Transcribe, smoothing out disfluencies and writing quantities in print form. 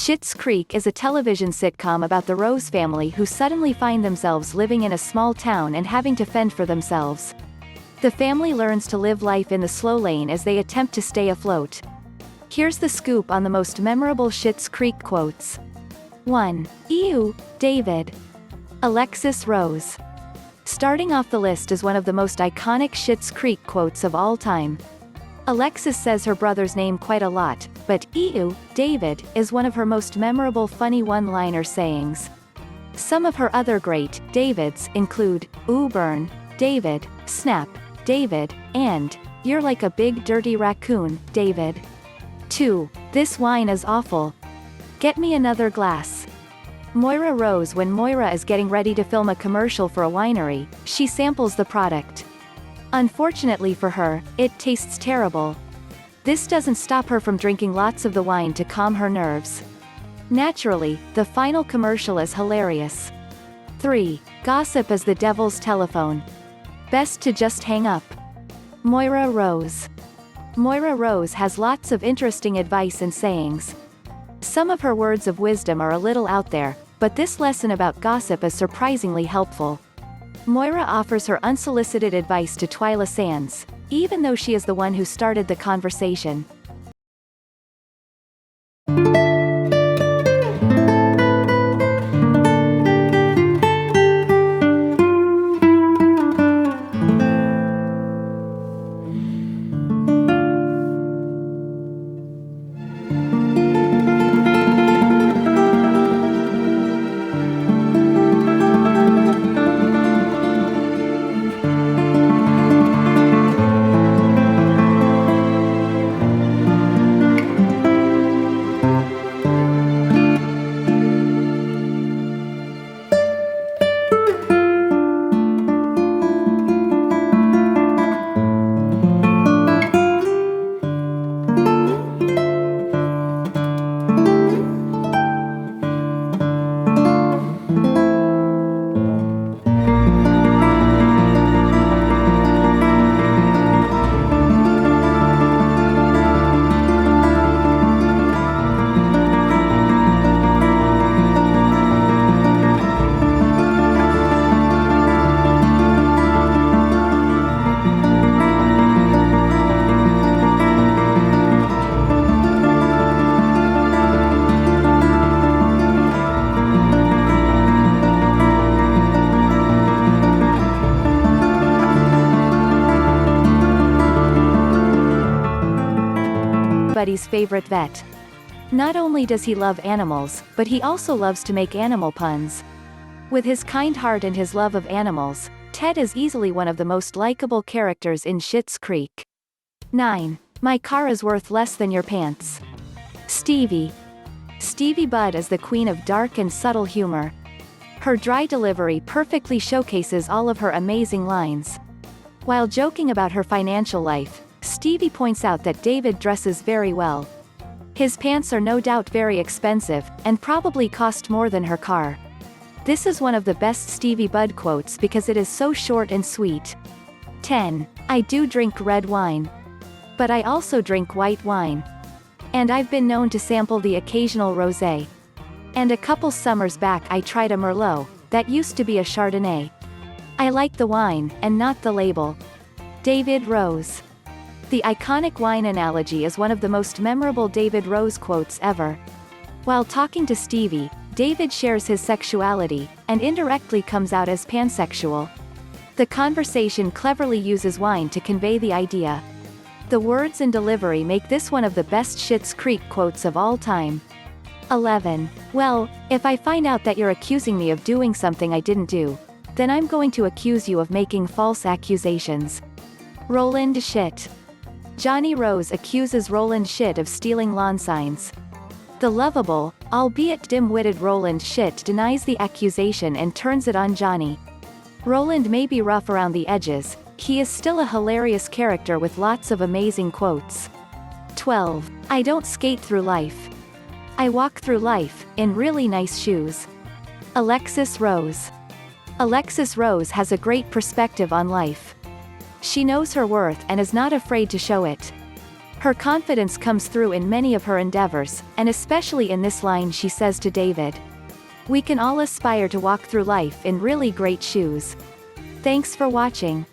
Schitt's Creek is a television sitcom about the Rose family who suddenly find themselves living in a small town and having to fend for themselves. The family learns to live life in the slow lane as they attempt to stay afloat. Here's the scoop on the most memorable Schitt's Creek quotes. 1. Ew, David. Alexis Rose. Starting off the list is one of the most iconic Schitt's Creek quotes of all time. Alexis says her brother's name quite a lot, but ew, David, is one of her most memorable funny one-liner sayings. Some of her other great Davids include, ooh burn, David, snap, David, and, you're like a big dirty raccoon, David. 2. This wine is awful. Get me another glass. Moira Rose. When Moira is getting ready to film a commercial for a winery, she samples the product. Unfortunately for her, it tastes terrible. This doesn't stop her from drinking lots of the wine to calm her nerves. Naturally, the final commercial is hilarious. 3. Gossip is the devil's telephone. Best to just hang up. Moira Rose. Moira Rose has lots of interesting advice and sayings. Some of her words of wisdom are a little out there, but this lesson about gossip is surprisingly helpful. Moira offers her unsolicited advice to Twyla Sands, even though she is the one who started the conversation. Buddy's favorite vet. Not only does he love animals, but he also loves to make animal puns. With his kind heart and his love of animals, Ted is easily one of the most likable characters in Schitt's Creek. 9. My car is worth less than your pants. Stevie. Stevie Budd is the queen of dark and subtle humor. Her dry delivery perfectly showcases all of her amazing lines. While joking about her financial life, Stevie points out that David dresses very well. His pants are no doubt very expensive, and probably cost more than her car. This is one of the best Stevie Budd quotes because it is so short and sweet. 10. I do drink red wine. But I also drink white wine. And I've been known to sample the occasional rosé. And a couple summers back I tried a Merlot, that used to be a Chardonnay. I like the wine, and not the label. David Rose. The iconic wine analogy is one of the most memorable David Rose quotes ever. While talking to Stevie, David shares his sexuality, and indirectly comes out as pansexual. The conversation cleverly uses wine to convey the idea. The words and delivery make this one of the best Schitt's Creek quotes of all time. 11. Well, if I find out that you're accusing me of doing something I didn't do, then I'm going to accuse you of making false accusations. Roland Schitt. Johnny Rose accuses Roland Schitt of stealing lawn signs. The lovable, albeit dim-witted Roland Schitt denies the accusation and turns it on Johnny. Roland may be rough around the edges, he is still a hilarious character with lots of amazing quotes. 12. I don't skate through life. I walk through life, in really nice shoes. Alexis Rose. Alexis Rose has a great perspective on life. She knows her worth and is not afraid to show it. Her confidence comes through in many of her endeavors, and especially in this line she says to David. We can all aspire to walk through life in really great shoes. Thanks for watching.